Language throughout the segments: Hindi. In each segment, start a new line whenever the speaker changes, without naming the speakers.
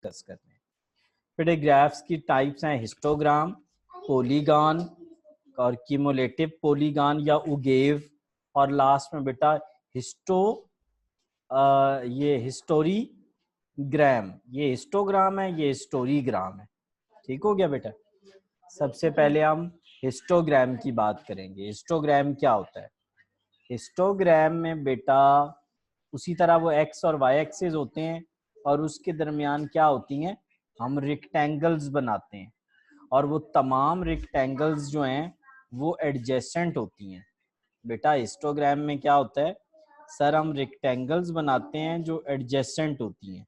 डिस्कस करने हैं। बेटे ग्राफ्स की टाइप्स हैं हिस्टोग्राम, पॉलीगॉन और क्यूमुलेटिव पॉलीगॉन या उगेव, और लास्ट में बेटा ये हिस्टोरीग्राम, ये हिस्टोग्राम है, ये हिस्टोरीग्राम है। ठीक हो गया बेटा। सबसे पहले हम हिस्टोग्राम की बात करेंगे। हिस्टोग्राम क्या होता है? हिस्टोग्राम में बेटा उसी तरह वो एक्स और वाई एक्सिस होते हैं और उसके दरमियान क्या होती हैं, हम रेक्टेंगल्स बनाते हैं, और वो तमाम रेक्टेंगल्स जो हैं वो एडजेसेंट होती हैं। बेटा हिस्टोग्राम में क्या होता है सर, हम रेक्टेंगल्स बनाते हैं जो एडजेसेंट होती हैं,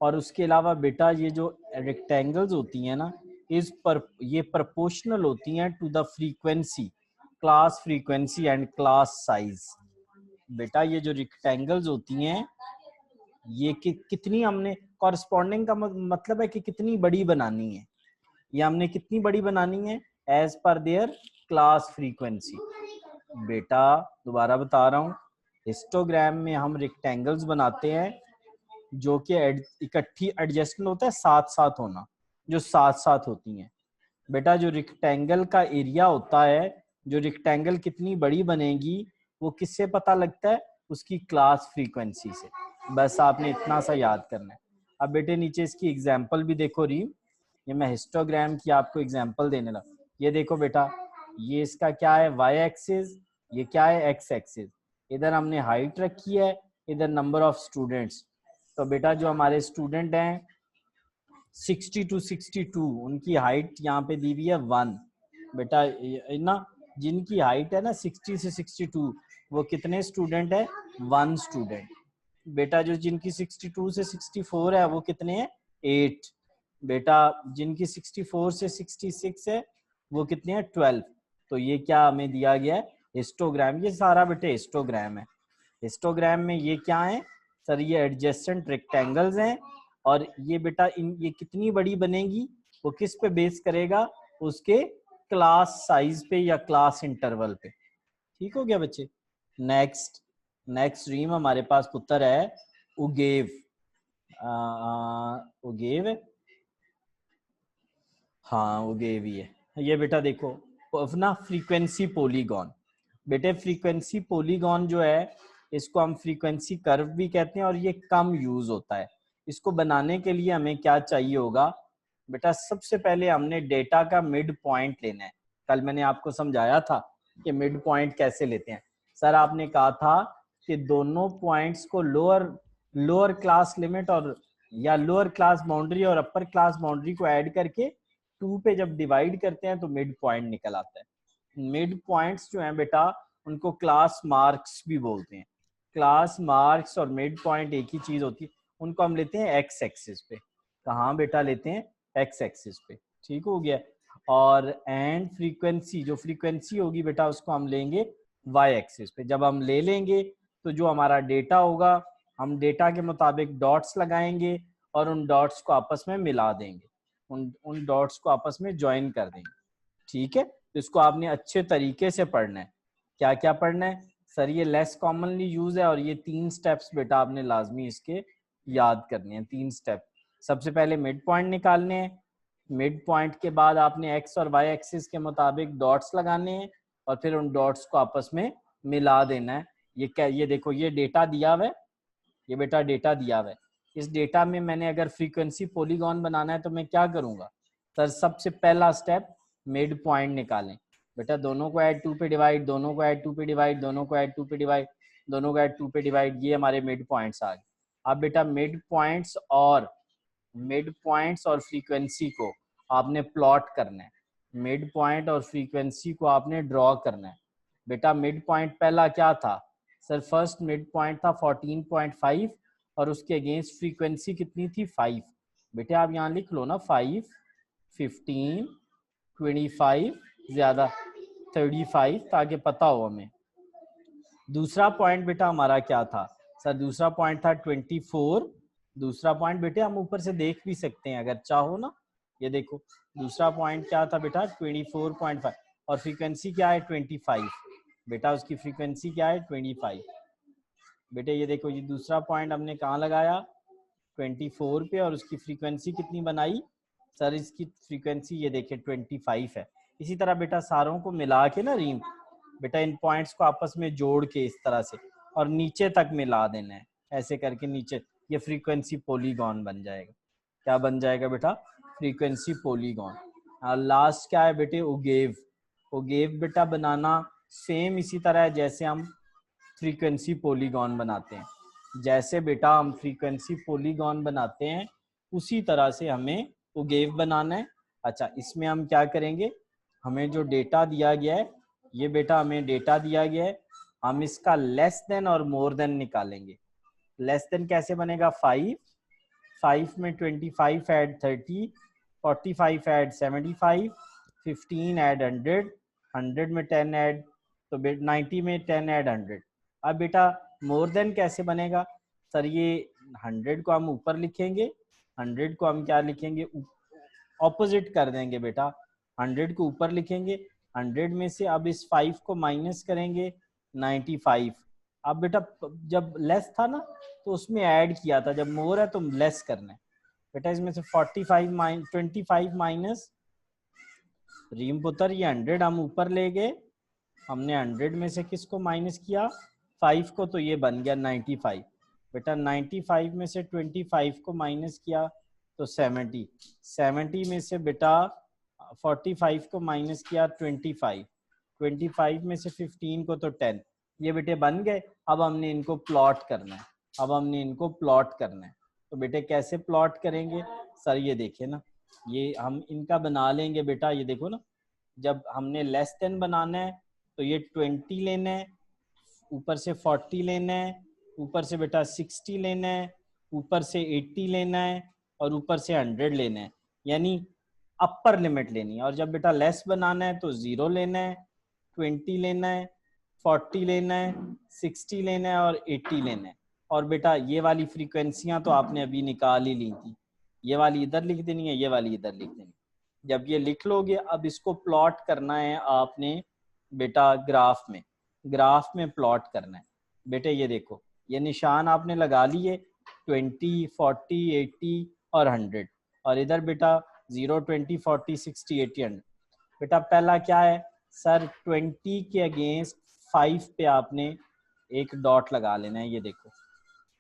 और उसके अलावा बेटा ये जो रेक्टेंगल्स होती हैं ना, ये प्रोपोर्शनल होती हैं to the frequency, class frequency and class size. बेटा ये जो रेक्टेंगल्स होती हैं ये कितनी हमने कॉरस्पॉन्डिंग का मतलब है कि कितनी बड़ी बनानी है, ये हमने कितनी बड़ी बनानी है as per there class frequency. बेटा दोबारा बता रहा हूँ, हिस्टोग्राम में हम रेक्टेंगल्स बनाते हैं जो कि इकट्ठी एडजस्टमेंट होता है, साथ साथ होना, जो साथ साथ होती हैं। बेटा जो रेक्टेंगल का एरिया होता है, जो रेक्टेंगल कितनी बड़ी बनेगी वो किससे पता लगता है, उसकी क्लास फ्रीक्वेंसी से। बस आपने इतना सा याद करना है। अब बेटे नीचे इसकी एग्जांपल भी देखो रीम, ये मैं हिस्टोग्राम की आपको एग्जांपल देने लगा। ये देखो बेटा, ये इसका क्या है वाई एक्सिस, ये क्या है एक्स एक्सिस। इधर हमने हाइट रखी है, इधर नंबर ऑफ स्टूडेंट्स। तो बेटा जो हमारे स्टूडेंट हैं 60 to 62, उनकी हाइट यहाँ पे दी हुई है 1। बेटा ना जिनकी हाइट है ना 60 से 62, वो कितने स्टूडेंट है, 1 स्टूडेंट। बेटा जो जिनकी 62 से 64 है वो कितने हैं, 8। बेटा जिनकी 64 से 66 है वो कितने हैं, 12। तो ये क्या हमें दिया गया है, हिस्टोग्राम। ये सारा बेटे हिस्टोग्राम है। हिस्टोग्राम में ये क्या है सर, ये एडजेसेंट रेक्टेंगल्स हैं, और ये बेटा ये कितनी बड़ी बनेगी वो किस पे बेस करेगा, उसके क्लास साइज पे या क्लास इंटरवल पे। ठीक हो गया बच्चे। नेक्स्ट नेक्स्ट रीम हमारे पास पुत्र है उगेव। उगेव है, हाँ उगेव ही है ये। बेटा देखो ना फ्रीक्वेंसी पॉलीगॉन, बेटे फ्रीक्वेंसी पॉलीगॉन जो है इसको हम फ्रीक्वेंसी कर्व भी कहते हैं, और ये कम यूज होता है। इसको बनाने के लिए हमें क्या चाहिए होगा बेटा, सबसे पहले हमने डेटा का मिड पॉइंट लेना है। कल मैंने आपको समझाया था कि मिड पॉइंट कैसे लेते हैं। सर आपने कहा था कि दोनों पॉइंट्स को लोअर क्लास लिमिट और या लोअर क्लास बाउंड्री और अपर क्लास बाउंड्री को ऐड करके 2 पे जब डिवाइड करते हैं तो मिड पॉइंट निकल आता है। मिड पॉइंट्स जो हैं बेटा उनको क्लास मार्क्स भी बोलते हैं। क्लास मार्क्स और मिड पॉइंट एक ही चीज होती है। उनको हम लेते हैं एक्स एक्सिस पे। कहाँ बेटा लेते हैं, एक्स एक्सिस पे। ठीक हो गया। और एंड फ्रीक्वेंसी, जो फ्रीक्वेंसी होगी बेटा उसको हम लेंगे वाई एक्सिस पे। जब हम ले लेंगे तो जो हमारा डेटा होगा हम डेटा के मुताबिक डॉट्स लगाएंगे और उन डॉट्स को आपस में मिला देंगे, उन डॉट्स को आपस में ज्वाइन कर देंगे। ठीक है, तो इसको आपने अच्छे तरीके से पढ़ना है। क्या क्या पढ़ना है सर, ये लेस कॉमनली यूज है, और ये 3 स्टेप्स बेटा आपने लाजमी इसके याद करने हैं। 3 स्टेप। सबसे पहले मिड पॉइंट निकालने हैं, मिड पॉइंट के बाद आपने एक्स और वाई एक्सिस के मुताबिक डॉट्स लगाने हैं, और फिर उन डॉट्स को आपस में मिला देना है। ये क्या, ये देखो ये डेटा दिया हुआ है, ये बेटा डेटा दिया हुआ है। इस डेटा में मैंने अगर फ्रीक्वेंसी पॉलीगॉन बनाना है तो मैं क्या करूंगा सर, सबसे पहला स्टेप मिड पॉइंट निकालें। बेटा दोनों को ऐड 2 पे डिवाइड, दोनों को ऐड 2 पे डिवाइड, दोनों को ऐड 2 पे डिवाइड, दोनों को ऐड 2 पे डिवाइड, ये हमारे मिड पॉइंट्स आ गए। अब बेटा मिड पॉइंट्स और फ्रीक्वेंसी को आपने प्लॉट करना है। मिड पॉइंट और फ्रीक्वेंसी को आपने ड्रॉ करना है। बेटा मिड पॉइंट पहला क्या था सर, फर्स्ट मिड पॉइंट था 14.5, और उसके अगेंस्ट फ्रीक्वेंसी कितनी थी 5। बेटे आप यहाँ लिख लो ना 5, 15, 25 ज्यादा 35, ताकि पता हो हमें। दूसरा पॉइंट बेटा हमारा क्या था सर, दूसरा पॉइंट था 24। दूसरा पॉइंट बेटे हम ऊपर से देख भी सकते हैं अगर चाहो ना, ये देखो दूसरा पॉइंट क्या था बेटा 24.5, और फ्रीक्वेंसी क्या है 25। बेटा उसकी फ्रीक्वेंसी क्या है 25। बेटे ये देखो ये दूसरा पॉइंट हमने कहाँ लगाया 24 पे, और उसकी फ्रीक्वेंसी कितनी बनाई सर? इसकी फ्रीक्वेंसी ये देखिए 25 है। इसी तरह बेटा सारों को मिला के ना रीम, बेटा इन पॉइंट्स को आपस में जोड़ के इस तरह से और नीचे तक मिला देना है, ऐसे करके नीचे, ये फ्रीक्वेंसी पॉलीगॉन बन जाएगा। क्या बन जाएगा बेटा? Frequency polygon. लास्ट क्या है बेटे? ओगेव। ओगेव बेटा बनाना सेम इसी तरह है जैसे हम फ्रीक्वेंसी पॉलीगॉन बनाते हैं। जैसे बेटा हम फ्रीक्वेंसी पॉलीगॉन बनाते हैं उसी तरह से हमें ओगेव बनाना है। अच्छा, इसमें हम क्या करेंगे? हमें जो डेटा दिया गया है, ये बेटा हमें डेटा दिया गया है, हम इसका लेस देन और मोर देन निकालेंगे। लेस देन कैसे बनेगा? 5 में 25 ऐड 30, 45 ऐड 75, 15 ऐड 100, 100 में 10 ऐड, तो 90 में 10 ऐड 100। अब बेटा मोर देन कैसे बनेगा? सर ये 100 को हम ऊपर लिखेंगे, 100 को हम क्या लिखेंगे? ऑपोजिट कर देंगे बेटा। 100 को ऊपर लिखेंगे, 100 में से अब इस 5 को माइनस करेंगे 95। अब बेटा जब लेस था ना तो उसमें ऐड किया था, जब मोर है तो लेस करना है बेटा। इसमें से 25 माइनस रीम पुत्र, ये 100 हम ऊपर ले गए, हमने 100 में से किसको माइनस किया? 5 को, तो ये बन गया 95 बेटा। 95 में से 25 को माइनस किया तो 70, 70 में से बेटा 45 को माइनस किया 25, 25 में से 15 को तो 10। ये बेटे बन गए। अब हमने इनको प्लॉट करना है, अब हमने इनको प्लॉट करना है। तो बेटे कैसे प्लॉट करेंगे? सर ये देखिए ना, ये हम इनका बना लेंगे बेटा। ये देखो ना, जब हमने लेस देन बनाना है तो ये 20 लेना है, ऊपर से 40 लेना है, ऊपर से बेटा 60 लेना है, ऊपर से 80 लेना है, और ऊपर से 100 लेना है, यानी अपर लिमिट लेनी है। और जब बेटा लेस बनाना है तो 0 लेना है, 20 लेना है, 40 लेना है, 60 लेना है और 80 लेना है। और बेटा ये वाली फ्रीक्वेंसियां तो आपने अभी निकाल ही ली थी, ये वाली इधर लिख देनी है, ये वाली इधर लिख देनी है। जब ये लिख लोगे, अब इसको प्लॉट करना है आपने बेटा ग्राफ में, ग्राफ में प्लॉट करना है बेटे। ये देखो, ये निशान आपने लगा लिए 20, 40, 80 और 100, और इधर बेटा 0, 20, 40, 60, 80, 100। बेटा पहला क्या है सर? 20 के अगेंस्ट 5 पे आपने एक डॉट लगा लेना है। ये देखो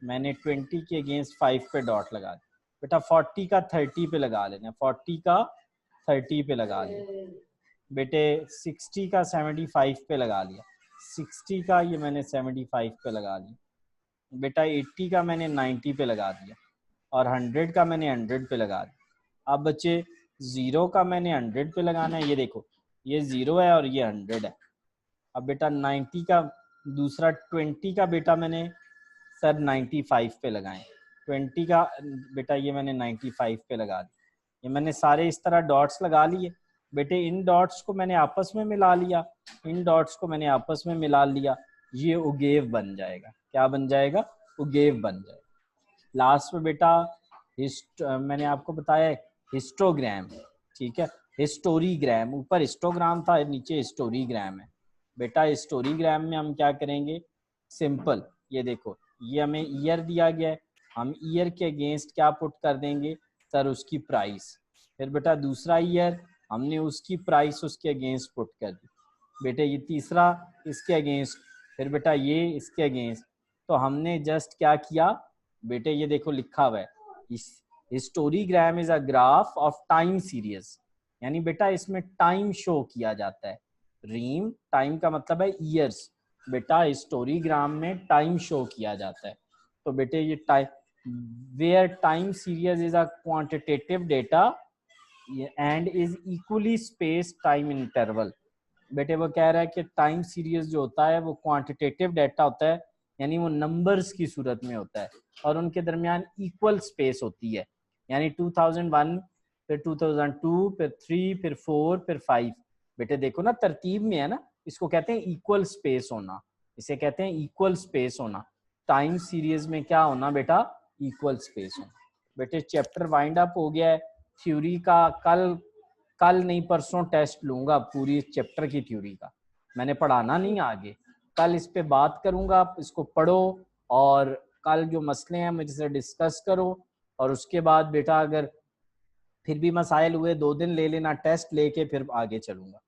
मैंने 20 के अगेंस्ट 5 पे डॉट लगा दिया बेटा। 40 का 30 पे लगा लेना है, 40 का 30 पे लगा लिया बेटे। 60 का 75 पे लगा लिया, 60 का ये मैंने 75 पे लगा लिया बेटा। 80 का मैंने 90 पे लगा दिया, और 100 का मैंने 100 पे लगा दिया। अब बच्चे 0 का मैंने 100 पे लगाना है। ये देखो ये 0 है और ये 100 है। अब बेटा 90 का दूसरा 20 का बेटा मैंने सर 95 पे लगाए, 20 का बेटा ये मैंने 95 पे लगा दिया। ये मैंने सारे इस तरह डॉट्स लगा लिए बेटे। इन डॉट्स को मैंने आपस में मिला लिया, इन डॉट्स को मैंने आपस में मिला लिया, ये ओगेव बन जाएगा। क्या बन जाएगा? ओगेव बन जाएगा। लास्ट में बेटा मैंने आपको बताया हिस्टोग्राम, ठीक है? हिस्टोरीग्राम, ऊपर हिस्टोग्राम था, नीचे हिस्टोरीग्राम है बेटा। हिस्टोरीग्राम में हम क्या करेंगे? सिंपल, ये देखो ये हमें ईयर दिया गया है, हम ईयर के अगेंस्ट क्या पुट कर देंगे सर? उसकी प्राइस। फिर बेटा दूसरा ईयर, हमने उसकी प्राइस उसके अगेंस्ट पुट कर दी बेटे। ये तीसरा इसके अगेंस्ट, फिर बेटा ये इसके अगेंस्ट। तो हमने जस्ट क्या किया बेटे? ये देखो लिखा हुआ है, histogram is a graph of time series, यानी बेटा इसमें टाइम शो किया जाता है। रीम टाइम का मतलब है ईयर्स बेटा, हिस्टोरीग्राम में टाइम शो किया जाता है। तो बेटे ये time where time series is a quantitative data and is equally space time interval. बेटे वो कह रहा है कि टाइम सीरीज जो होता है वो क्वांटिटेटिव डेटा होता है, यानी वो नंबर्स की सूरत में होता है और उनके दरमियान इक्वल स्पेस होती है। यानी 2001, फिर 2002, फिर 3, फिर 4, फिर 5। बेटे देखो ना तरतीब में है ना, इसको कहते हैं इक्वल स्पेस होना, इसे कहते हैं इक्वल स्पेस होना। टाइम सीरीज में क्या होना बेटा? इक्वल स्पेस होना। बेटे चैप्टर वाइंड अप हो गया है थ्योरी का। कल नहीं परसों टेस्ट लूंगा पूरी चैप्टर की थ्योरी का, मैंने पढ़ाना नहीं आगे, कल इस पे बात करूंगा। आप इसको पढ़ो और कल जो मसले हैं मुझसे डिस्कस करो, और उसके बाद बेटा अगर फिर भी मसाइल हुए 2 दिन ले लेना टेस्ट लेके, फिर आगे चलूंगा।